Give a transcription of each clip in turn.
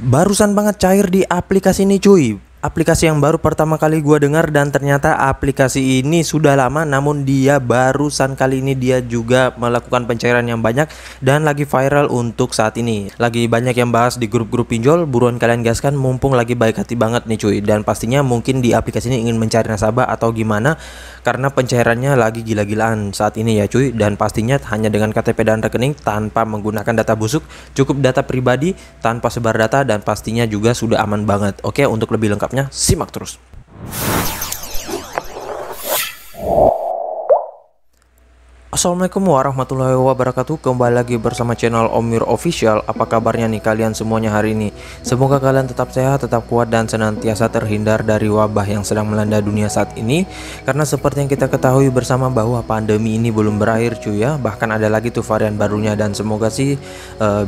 Barusan banget cair di aplikasi ini cuy. Aplikasi yang baru pertama kali gua dengar, dan ternyata aplikasi ini sudah lama, namun dia barusan kali ini dia juga melakukan pencairan yang banyak dan lagi viral untuk saat ini. Lagi banyak yang bahas di grup-grup pinjol, buruan kalian gaskan mumpung lagi baik hati banget nih cuy. Dan pastinya mungkin di aplikasi ini ingin mencari nasabah atau gimana, karena pencairannya lagi gila-gilaan saat ini ya cuy. Dan pastinya hanya dengan KTP dan rekening tanpa menggunakan data busuk, cukup data pribadi tanpa sebar data, dan pastinya juga sudah aman banget. Oke, untuk lebih lengkapnya simak terus. Assalamualaikum warahmatullahi wabarakatuh. Kembali lagi bersama channel Omir Official. Apa kabarnya nih kalian semuanya hari ini? Semoga kalian tetap sehat, tetap kuat, dan senantiasa terhindar dari wabah yang sedang melanda dunia saat ini. Karena seperti yang kita ketahui bersama bahwa pandemi ini belum berakhir cuy ya. Bahkan ada lagi tuh varian barunya, dan semoga sih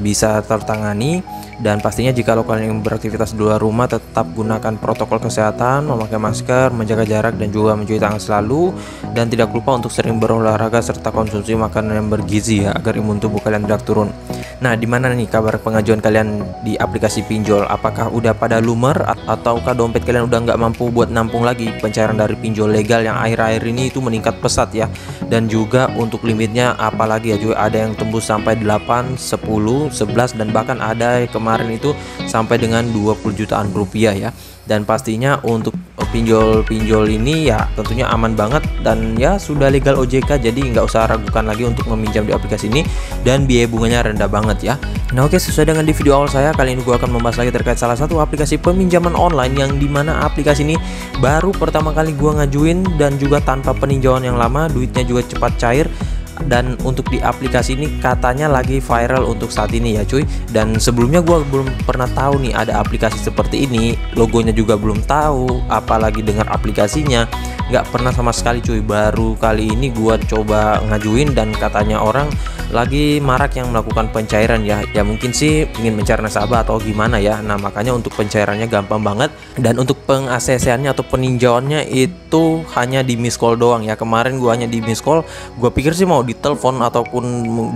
bisa tertangani. Dan pastinya jika kalian ingin beraktivitas di luar rumah, tetap gunakan protokol kesehatan, memakai masker, menjaga jarak, dan juga mencuci tangan selalu. Dan tidak lupa untuk sering berolahraga serta konsumsi makanan yang bergizi ya, agar imun tubuh kalian tidak turun. Nah, di mana nih kabar pengajuan kalian di aplikasi pinjol? Apakah udah pada lumer, ataukah dompet kalian udah nggak mampu buat nampung lagi pencairan dari pinjol legal yang akhir-akhir ini itu meningkat pesat ya? Dan juga untuk limitnya apalagi ya cuy, ada yang tembus sampai 8, 10, 11, dan bahkan ada kemarin itu sampai dengan 20 jutaan rupiah ya. Dan pastinya untuk pinjol-pinjol ini ya tentunya aman banget, dan ya sudah legal OJK, jadi nggak usah ragukan lagi untuk meminjam di aplikasi ini, dan biaya bunganya rendah banget ya. Nah oke, sesuai dengan di video awal saya, kali ini gue akan membahas lagi terkait salah satu aplikasi peminjaman online yang dimana aplikasi ini baru pertama kali gue ngajuin, dan juga tanpa peninjauan yang lama, duitnya juga cepat cair. Dan untuk di aplikasi ini katanya lagi viral untuk saat ini ya cuy. Dan sebelumnya gue belum pernah tahu nih ada aplikasi seperti ini, logonya juga belum tahu, apalagi dengar aplikasinya nggak pernah sama sekali cuy. Baru kali ini gue coba ngajuin, dan katanya orang lagi marak yang melakukan pencairan ya. Ya mungkin sih ingin mencari nasabah atau gimana ya. Nah makanya untuk pencairannya gampang banget, dan untuk peng-ACC-annya atau peninjauannya itu hanya di miss call doang ya. Kemarin gue hanya di miss call, gue pikir sih mau ditelepon ataupun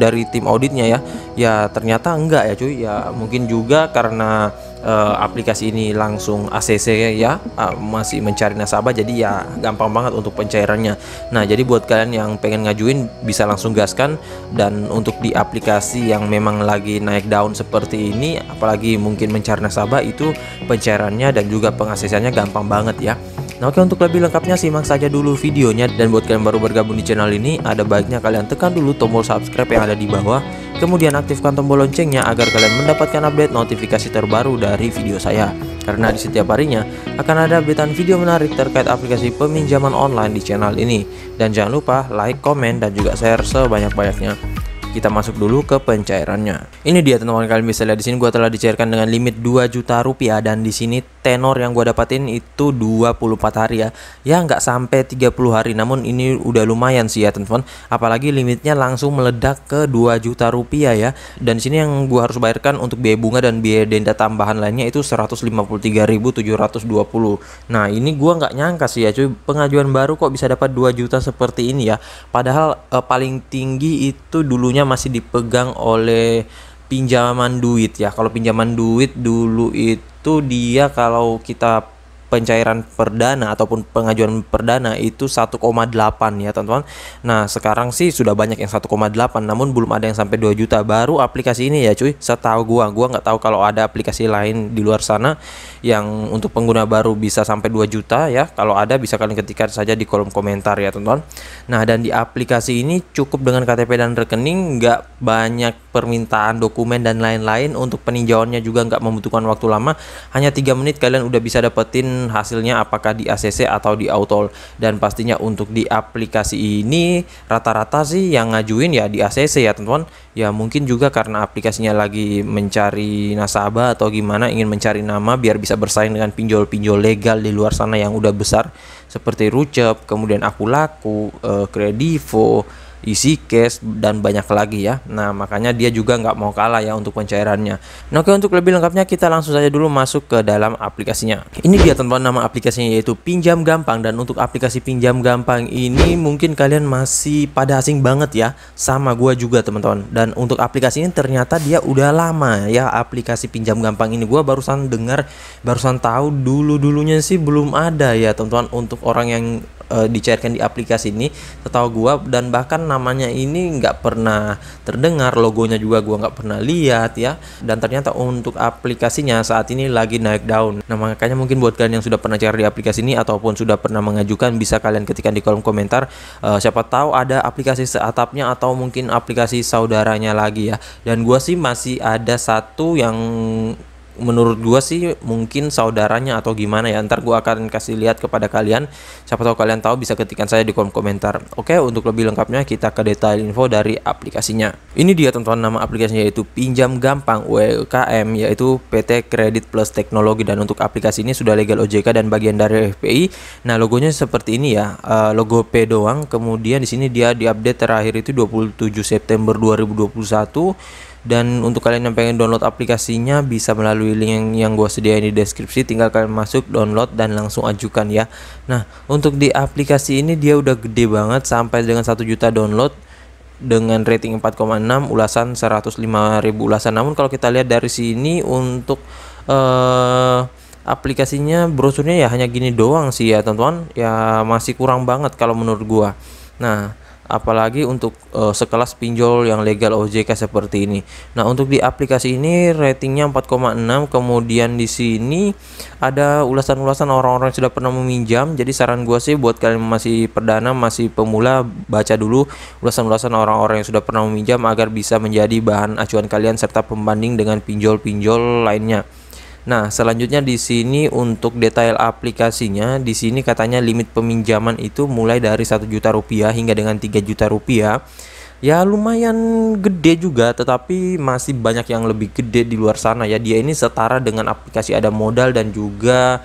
dari tim auditnya ya. Ya ternyata enggak ya cuy. Ya mungkin juga karena aplikasi ini langsung ACC ya, masih mencari nasabah, jadi ya gampang banget untuk pencairannya. Nah jadi buat kalian yang pengen ngajuin bisa langsung gaskan. Dan untuk di aplikasi yang memang lagi naik daun seperti ini, apalagi mungkin mencari nasabah, itu pencairannya dan juga peng-ACC-nya gampang banget ya. Nah oke, untuk lebih lengkapnya simak saja dulu videonya. Dan buat kalian baru bergabung di channel ini, ada baiknya kalian tekan dulu tombol subscribe yang ada di bawah, kemudian aktifkan tombol loncengnya agar kalian mendapatkan update notifikasi terbaru dari video saya. Karena di setiap harinya akan ada updatean video menarik terkait aplikasi peminjaman online di channel ini. Dan jangan lupa like, komen, dan juga share sebanyak-banyaknya. Kita masuk dulu ke pencairannya. Ini dia teman-teman, kalian bisa lihat di sini gua telah dicairkan dengan limit 2 juta rupiah, dan di sini tenor yang gua dapatin itu 24 hari ya. Ya nggak sampai 30 hari, namun ini udah lumayan sih ya teman-teman. Apalagi limitnya langsung meledak ke 2 juta rupiah ya. Dan di sini yang gua harus bayarkan untuk biaya bunga dan biaya denda tambahan lainnya itu 153.720. Nah, ini gua nggak nyangka sih ya cuy, pengajuan baru kok bisa dapat 2 juta seperti ini ya. Padahal paling tinggi itu dulunya masih dipegang oleh pinjaman duit ya. Kalau pinjaman duit dulu itu dia kalau kita pencairan perdana ataupun pengajuan perdana itu 1,8 ya teman-teman. Nah sekarang sih sudah banyak yang 1,8, namun belum ada yang sampai 2 juta. Baru aplikasi ini ya cuy, setahu gua nggak tahu kalau ada aplikasi lain di luar sana yang untuk pengguna baru bisa sampai 2 juta ya. Kalau ada bisa kalian ketikkan saja di kolom komentar ya teman-teman. Nah dan di aplikasi ini cukup dengan KTP dan rekening, nggak banyak permintaan dokumen dan lain-lain. Untuk peninjauannya juga nggak membutuhkan waktu lama, hanya 3 menit kalian udah bisa dapetin hasilnya apakah di ACC atau di Autol. Dan pastinya untuk di aplikasi ini rata-rata sih yang ngajuin ya di ACC ya teman-teman. Ya mungkin juga karena aplikasinya lagi mencari nasabah atau gimana, ingin mencari nama biar bisa bersaing dengan pinjol-pinjol legal di luar sana yang udah besar seperti Rucep, kemudian Akulaku, Kredivo, isi case, dan banyak lagi ya. Nah, makanya dia juga nggak mau kalah ya untuk pencairannya. Nah, oke, untuk lebih lengkapnya kita langsung saja dulu masuk ke dalam aplikasinya. Ini dia teman-teman, nama aplikasinya yaitu Pinjam Gampang. Dan untuk aplikasi Pinjam Gampang ini mungkin kalian masih pada asing banget ya, sama gua juga teman-teman. Dan untuk aplikasi ini ternyata dia udah lama ya, aplikasi Pinjam Gampang ini gua barusan dengar, barusan tahu, dulunya sih belum ada ya teman-teman untuk orang yang dicairkan di aplikasi ini setahu gua, dan bahkan namanya ini nggak pernah terdengar, logonya juga gua nggak pernah lihat ya. Dan ternyata untuk aplikasinya saat ini lagi naik daun. Nah, makanya mungkin buat kalian yang sudah pernah cair di aplikasi ini ataupun sudah pernah mengajukan, bisa kalian ketikkan di kolom komentar. Siapa tahu ada aplikasi seatapnya atau mungkin aplikasi saudaranya lagi ya. Dan gua sih masih ada satu yang menurut gua sih mungkin saudaranya atau gimana ya, ntar gua akan kasih lihat kepada kalian. Siapa tahu kalian tahu, bisa ketikkan saya di kolom komentar. Oke, untuk lebih lengkapnya kita ke detail info dari aplikasinya. Ini dia teman-teman, nama aplikasinya yaitu Pinjam Gampang UMKM, yaitu PT Kredit Plus Teknologi. Dan untuk aplikasi ini sudah legal OJK dan bagian dari FPI. Nah, logonya seperti ini ya, logo P doang. Kemudian di sini dia diupdate terakhir itu 27 September 2021. Dan untuk kalian yang pengen download aplikasinya bisa melalui link yang gue sediain di deskripsi, tinggal kalian masuk, download, dan langsung ajukan ya. Nah, untuk di aplikasi ini dia udah gede banget sampai dengan 1 juta download dengan rating 4,6, ulasan 105.000 ulasan. Namun kalau kita lihat dari sini untuk aplikasinya, brosurnya ya hanya gini doang sih ya teman-teman, ya masih kurang banget kalau menurut gua. Nah, apalagi untuk sekelas pinjol yang legal OJK seperti ini. Nah, untuk di aplikasi ini ratingnya 4,6. Kemudian di sini ada ulasan-ulasan orang-orang yang sudah pernah meminjam. Jadi saran gua sih buat kalian masih perdana, masih pemula, baca dulu ulasan-ulasan orang-orang yang sudah pernah meminjam agar bisa menjadi bahan acuan kalian serta pembanding dengan pinjol-pinjol lainnya. Nah, selanjutnya di sini untuk detail aplikasinya, di sini katanya limit peminjaman itu mulai dari 1 juta rupiah hingga dengan 3 juta rupiah. Ya lumayan gede juga, tetapi masih banyak yang lebih gede di luar sana ya. Dia ini setara dengan aplikasi Ada Modal dan juga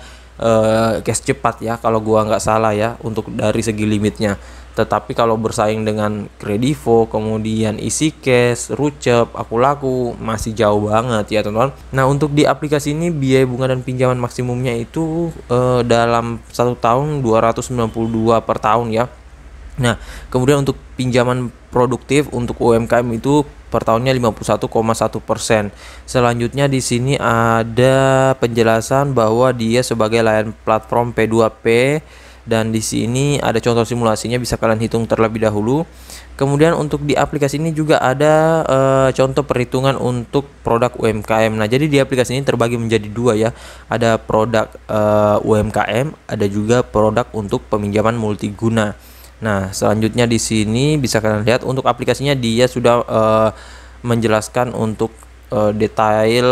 cash cepat ya, kalau gua nggak salah ya, untuk dari segi limitnya. Tetapi kalau bersaing dengan Kredivo, kemudian Isi Cash, Rucep, Aku Laku, masih jauh banget ya teman-teman. Nah, untuk di aplikasi ini biaya bunga dan pinjaman maksimumnya itu dalam 1 tahun 292 per tahun ya. Nah, kemudian untuk pinjaman produktif untuk UMKM itu per tahunnya 51,1%. Selanjutnya di sini ada penjelasan bahwa dia sebagai layanan platform P2P. Dan di sini ada contoh simulasinya, bisa kalian hitung terlebih dahulu. Kemudian untuk di aplikasi ini juga ada contoh perhitungan untuk produk UMKM. Nah, jadi di aplikasi ini terbagi menjadi dua ya. Ada produk UMKM, ada juga produk untuk peminjaman multiguna. Nah, selanjutnya di sini bisa kalian lihat untuk aplikasinya dia sudah menjelaskan untuk detail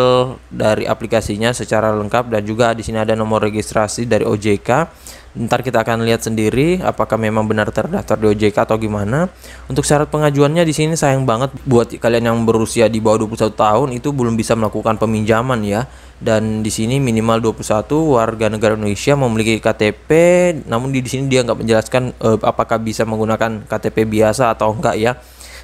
dari aplikasinya secara lengkap, dan juga di sini ada nomor registrasi dari OJK. Ntar kita akan lihat sendiri apakah memang benar terdaftar di OJK atau gimana. Untuk syarat pengajuannya di sini sayang banget buat kalian yang berusia di bawah 21 tahun itu belum bisa melakukan peminjaman ya. Dan di sini minimal 21 warga negara Indonesia memiliki KTP. Namun di sini dia nggak menjelaskan apakah bisa menggunakan KTP biasa atau enggak ya.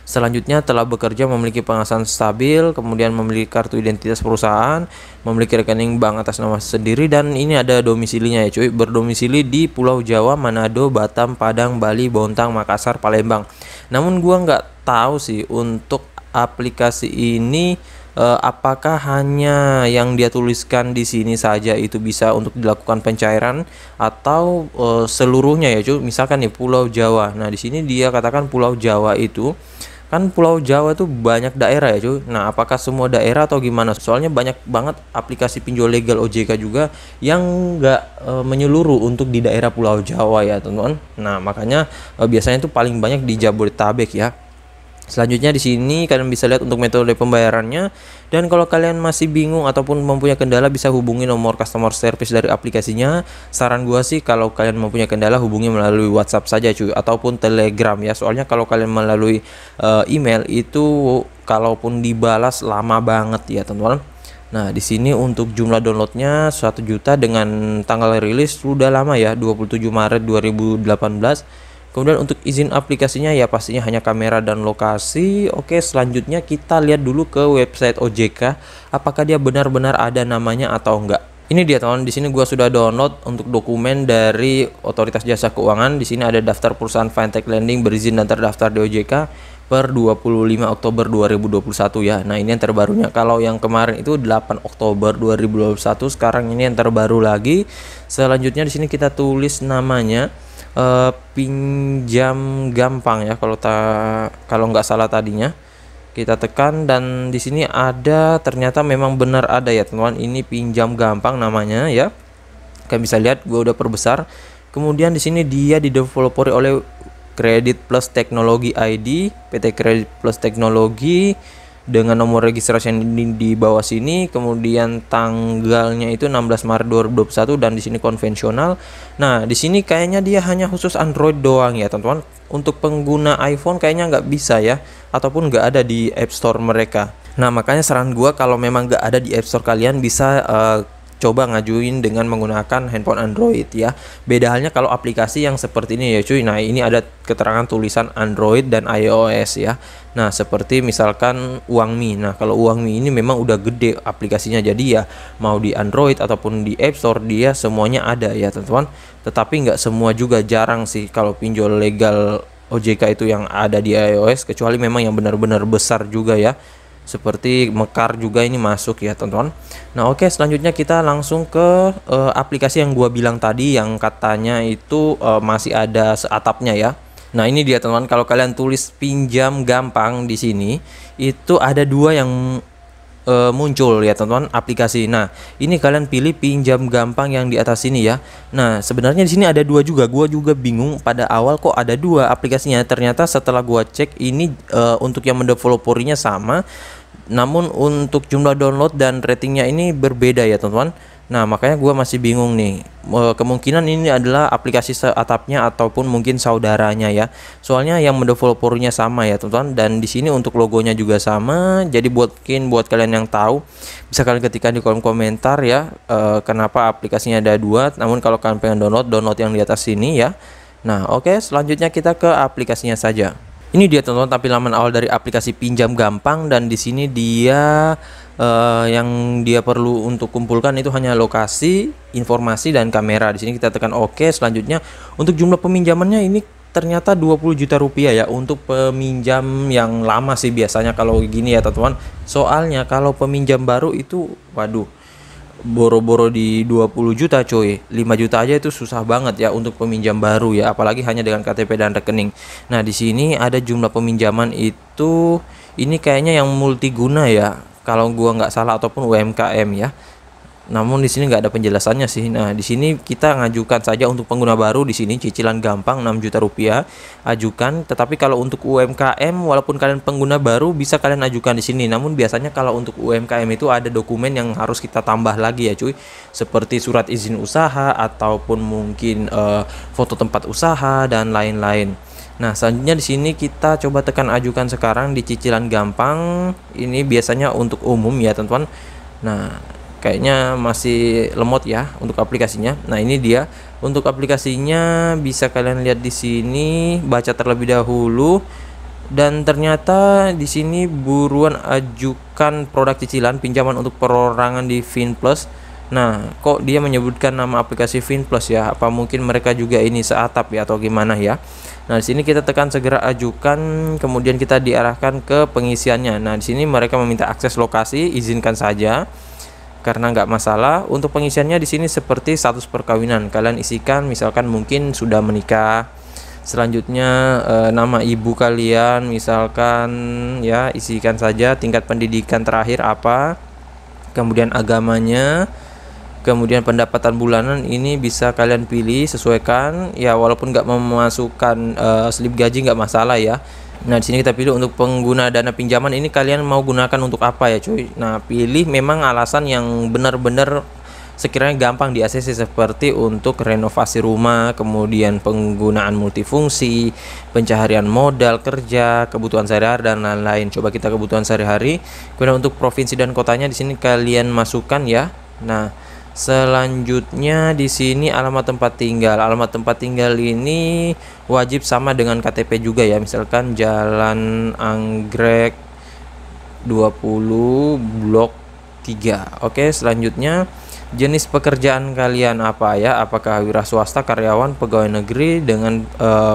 Selanjutnya telah bekerja, memiliki penghasilan stabil, kemudian memiliki kartu identitas perusahaan, memiliki rekening bank atas nama sendiri, dan ini ada domisilinya ya cuy, berdomisili di Pulau Jawa, Manado, Batam, Padang, Bali, Bontang, Makassar, Palembang. Namun gua nggak tahu sih untuk aplikasi ini apakah hanya yang dia tuliskan di sini saja itu bisa untuk dilakukan pencairan atau seluruhnya ya cuy. Misalkan nih Pulau Jawa. Nah, di sini dia katakan Pulau Jawa itu kan Pulau Jawa tuh banyak daerah ya cuy. Nah, apakah semua daerah atau gimana? Soalnya banyak banget aplikasi pinjol legal OJK juga yang nggak menyeluruh untuk di daerah Pulau Jawa ya teman-teman. Nah, makanya biasanya itu paling banyak di Jabodetabek ya. Selanjutnya di sini kalian bisa lihat untuk metode pembayarannya, dan kalau kalian masih bingung ataupun mempunyai kendala bisa hubungi nomor customer service dari aplikasinya. Saran gua sih kalau kalian mempunyai kendala hubungi melalui WhatsApp saja cuy, ataupun Telegram ya. Soalnya kalau kalian melalui email itu kalaupun dibalas lama banget ya teman-teman. Nah, di sini untuk jumlah downloadnya 1 juta dengan tanggal rilis sudah lama ya, 27 Maret 2018. Kemudian untuk izin aplikasinya ya pastinya hanya kamera dan lokasi. Oke, selanjutnya kita lihat dulu ke website OJK apakah dia benar-benar ada namanya atau enggak. Ini dia teman, di sini gua sudah download untuk dokumen dari Otoritas Jasa Keuangan. Di sini ada daftar perusahaan fintech lending berizin dan terdaftar di OJK per 25 Oktober 2021 ya. Nah, ini yang terbarunya. Kalau yang kemarin itu 8 Oktober 2021, sekarang ini yang terbaru lagi. Selanjutnya di sini kita tulis namanya pinjam gampang ya, kalau nggak salah tadinya. Kita tekan dan di sini ada, ternyata memang benar ada ya teman-teman, ini pinjam gampang namanya ya. Kalian bisa lihat gue udah perbesar. Kemudian di sini dia dideveloperi oleh Credit Plus Teknologi ID, PT Credit Plus Teknologi, dengan nomor registrasi yang di bawah sini. Kemudian tanggalnya itu 16 Maret 2021 dan di sini konvensional. Nah, di sini kayaknya dia hanya khusus Android doang ya teman-teman. Untuk pengguna iPhone kayaknya nggak bisa ya, ataupun nggak ada di App Store mereka. Nah, makanya saran gua kalau memang nggak ada di App Store, kalian bisa coba ngajuin dengan menggunakan handphone Android ya. Beda halnya kalau aplikasi yang seperti ini ya cuy. Nah, ini ada keterangan tulisan Android dan iOS ya. Nah, seperti misalkan Uangmi. Nah, kalau Uangmi ini memang udah gede aplikasinya, jadi ya mau di Android ataupun di App Store dia semuanya ada ya teman-teman. Tetapi nggak semua juga, jarang sih kalau pinjol legal OJK itu yang ada di iOS, kecuali memang yang benar-benar besar juga ya. Seperti Mekar juga ini masuk ya teman-teman. Nah, oke, selanjutnya kita langsung ke aplikasi yang gua bilang tadi yang katanya itu masih ada seatapnya ya. Nah, ini dia teman-teman, kalau kalian tulis pinjam gampang di sini itu ada dua yang muncul ya teman-teman aplikasi. Nah, ini kalian pilih pinjam gampang yang di atas sini ya. Nah, sebenarnya di sini ada dua juga. Gua juga bingung pada awal kok ada dua aplikasinya. Ternyata setelah gua cek ini untuk yang mendeveloperinya sama, namun untuk jumlah download dan ratingnya ini berbeda ya teman-teman. Nah, makanya gua masih bingung nih. Kemungkinan ini adalah aplikasi seatapnya ataupun mungkin saudaranya ya. Soalnya yang mendeveloperinya sama ya teman-teman, dan di sini untuk logonya juga sama. Jadi buat kalian yang tahu bisa kalian ketikkan di kolom komentar ya, kenapa aplikasinya ada dua. Namun kalau kalian pengen download yang di atas sini ya. Nah, oke, selanjutnya kita ke aplikasinya saja. Ini dia teman-teman tampilan awal dari aplikasi pinjam gampang, dan di sini dia yang dia perlu untuk kumpulkan itu hanya lokasi, informasi, dan kamera. Di sini kita tekan OK. Selanjutnya untuk jumlah peminjamannya ini ternyata 20 juta rupiah ya untuk peminjam yang lama sih biasanya kalau gini ya teman-teman. Soalnya kalau peminjam baru itu waduh, boro-boro di 20 juta coy. 5 juta aja itu susah banget ya untuk peminjam baru ya, apalagi hanya dengan KTP dan rekening. Nah, di sini ada jumlah peminjaman itu, ini kayaknya yang multiguna ya kalau gua nggak salah, ataupun UMKM ya. Namun di sini nggak ada penjelasannya sih. Nah, di sini kita ngajukan saja untuk pengguna baru. Di sini cicilan gampang 6 juta rupiah ajukan. Tetapi kalau untuk UMKM, walaupun kalian pengguna baru bisa kalian ajukan di sini. Namun biasanya kalau untuk UMKM itu ada dokumen yang harus kita tambah lagi ya cuy. Seperti surat izin usaha ataupun mungkin foto tempat usaha dan lain-lain. Nah, selanjutnya di sini kita coba tekan ajukan sekarang di cicilan gampang. Ini biasanya untuk umum ya teman-teman. Nah, kayaknya masih lemot ya untuk aplikasinya. Nah, ini dia untuk aplikasinya, bisa kalian lihat di sini, baca terlebih dahulu. Dan ternyata di sini buruan ajukan produk cicilan pinjaman untuk perorangan di FinPlus. Nah, kok dia menyebutkan nama aplikasi FinPlus ya? Apa mungkin mereka juga ini seatap ya atau gimana ya? Nah, di sini kita tekan segera ajukan, kemudian kita diarahkan ke pengisiannya. Nah, di sini mereka meminta akses lokasi, izinkan saja karena nggak masalah. Untuk pengisiannya di sini seperti status perkawinan, kalian isikan misalkan mungkin sudah menikah. Selanjutnya nama ibu kalian misalkan ya, isikan saja. Tingkat pendidikan terakhir apa, kemudian agamanya, kemudian pendapatan bulanan ini bisa kalian pilih, sesuaikan ya, walaupun nggak memasukkan slip gaji nggak masalah ya. Nah, di sini kita pilih untuk pengguna dana pinjaman, ini kalian mau gunakan untuk apa ya cuy. Nah, pilih memang alasan yang benar-benar sekiranya gampang di ACC, seperti untuk renovasi rumah, kemudian penggunaan multifungsi, pencaharian modal kerja, kebutuhan sehari-hari dan lain-lain. Coba kita kebutuhan sehari-hari. Kemudian untuk provinsi dan kotanya di sini kalian masukkan ya. Nah, Selanjutnya di sini alamat tempat tinggal. Alamat tempat tinggal ini wajib sama dengan KTP juga ya. Misalkan Jalan Anggrek 20 Blok 3. Oke, selanjutnya jenis pekerjaan kalian apa ya? Apakah wira swasta, karyawan, pegawai negeri dengan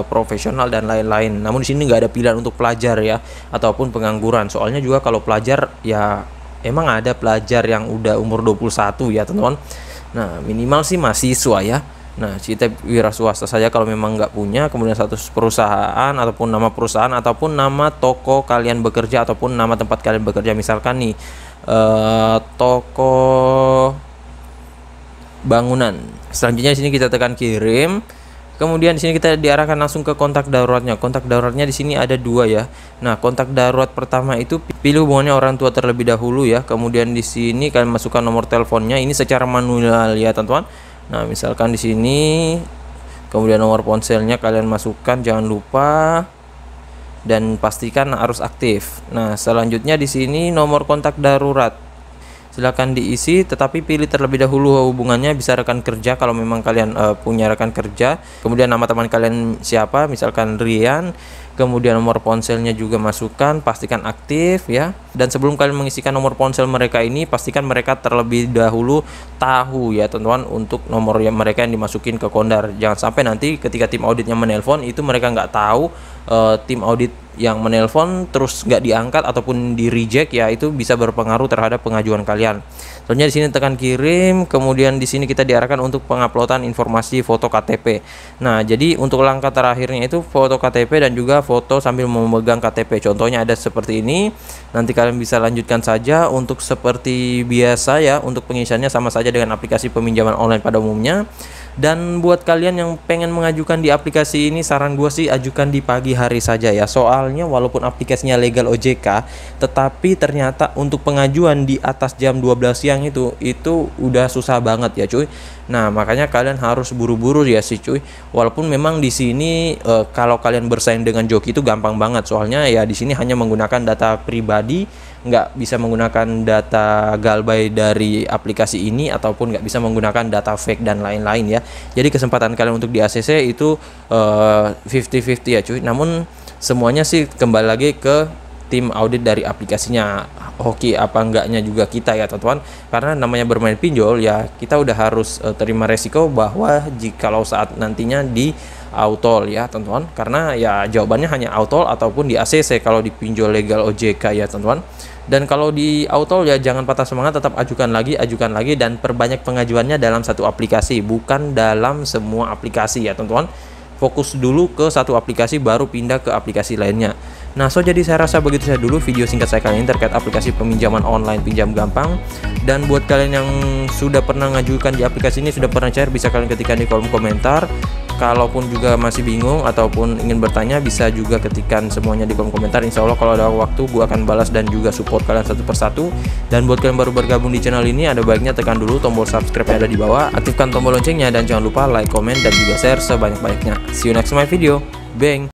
profesional dan lain-lain. Namun di sini nggak ada pilihan untuk pelajar ya ataupun pengangguran. Soalnya juga kalau pelajar ya emang ada pelajar yang udah umur 21 ya teman-teman. Nah minimal sih mahasiswa ya. Nah kita wira swasta saja kalau memang nggak punya, kemudian status perusahaan ataupun nama perusahaan ataupun nama toko kalian bekerja ataupun nama tempat kalian bekerja. Misalkan nih toko bangunan. Selanjutnya di sini kita tekan kirim. Kemudian di sini kita diarahkan langsung ke kontak daruratnya. Kontak daruratnya di sini ada 2 ya. Nah, kontak darurat pertama itu pilih hubungannya orang tua terlebih dahulu ya. Kemudian di sini kalian masukkan nomor teleponnya. Ini secara manual ya, teman-teman. Nah, misalkan di sini kemudian nomor ponselnya kalian masukkan, jangan lupa dan pastikan harus aktif. Nah, selanjutnya di sini nomor kontak darurat. Silakan diisi, tetapi pilih terlebih dahulu hubungannya, bisa rekan kerja kalau memang kalian punya rekan kerja. Kemudian nama teman kalian siapa, misalkan Rian. Kemudian nomor ponselnya juga masukkan, pastikan aktif ya. Dan sebelum kalian mengisikan nomor ponsel mereka ini, pastikan mereka terlebih dahulu tahu ya teman-teman untuk nomor yang mereka yang dimasukin ke Kondar. Jangan sampai nanti ketika tim auditnya menelpon itu mereka nggak tahu tim audit yang menelpon terus nggak diangkat ataupun di reject ya, itu bisa berpengaruh terhadap pengajuan kalian. Soalnya di sini tekan kirim, kemudian di sini kita diarahkan untuk penguploadan informasi foto KTP. Nah, jadi untuk langkah terakhirnya itu foto KTP dan juga foto sambil memegang KTP. Contohnya ada seperti ini. Nanti kalian bisa lanjutkan saja. Untuk seperti biasa ya, untuk pengisiannya sama saja dengan aplikasi peminjaman online pada umumnya. Dan buat kalian yang pengen mengajukan di aplikasi ini, saran gue sih ajukan di pagi hari saja ya. Soalnya walaupun aplikasinya legal OJK, tetapi ternyata untuk pengajuan di atas jam 12 siang itu udah susah banget ya cuy. Nah makanya kalian harus buru-buru ya sih cuy. Walaupun memang di sini kalau kalian bersaing dengan joki itu gampang banget. Soalnya ya di sini hanya menggunakan data pribadi, nggak bisa menggunakan data galbay dari aplikasi ini ataupun nggak bisa menggunakan data fake dan lain-lain ya. Jadi kesempatan kalian untuk di ACC itu 50-50 ya cuy. Namun semuanya sih kembali lagi ke tim audit dari aplikasinya. Hoki apa enggaknya juga kita ya teman-teman. Karena namanya bermain pinjol ya, kita udah harus terima resiko bahwa jikalau saat nantinya di autol ya teman-teman. Karena ya jawabannya hanya autol ataupun di ACC kalau di pinjol legal OJK ya teman-teman. Dan kalau di autol ya jangan patah semangat, tetap ajukan lagi dan perbanyak pengajuannya dalam satu aplikasi, bukan dalam semua aplikasi ya teman-teman. Fokus dulu ke satu aplikasi baru pindah ke aplikasi lainnya. Nah, jadi saya rasa begitu saja dulu video singkat saya kali ini terkait aplikasi peminjaman online pinjam gampang. Dan buat kalian yang sudah pernah ngajukan di aplikasi ini, sudah pernah share, bisa kalian ketikkan di kolom komentar. Kalaupun juga masih bingung ataupun ingin bertanya, bisa juga ketikkan semuanya di kolom komentar. Insya Allah kalau ada waktu gue akan balas dan juga support kalian satu persatu. Dan buat kalian baru bergabung di channel ini, ada baiknya tekan dulu tombol subscribe yang ada di bawah, aktifkan tombol loncengnya, dan jangan lupa like, comment, dan juga share sebanyak-banyaknya. See you next my video. Bang.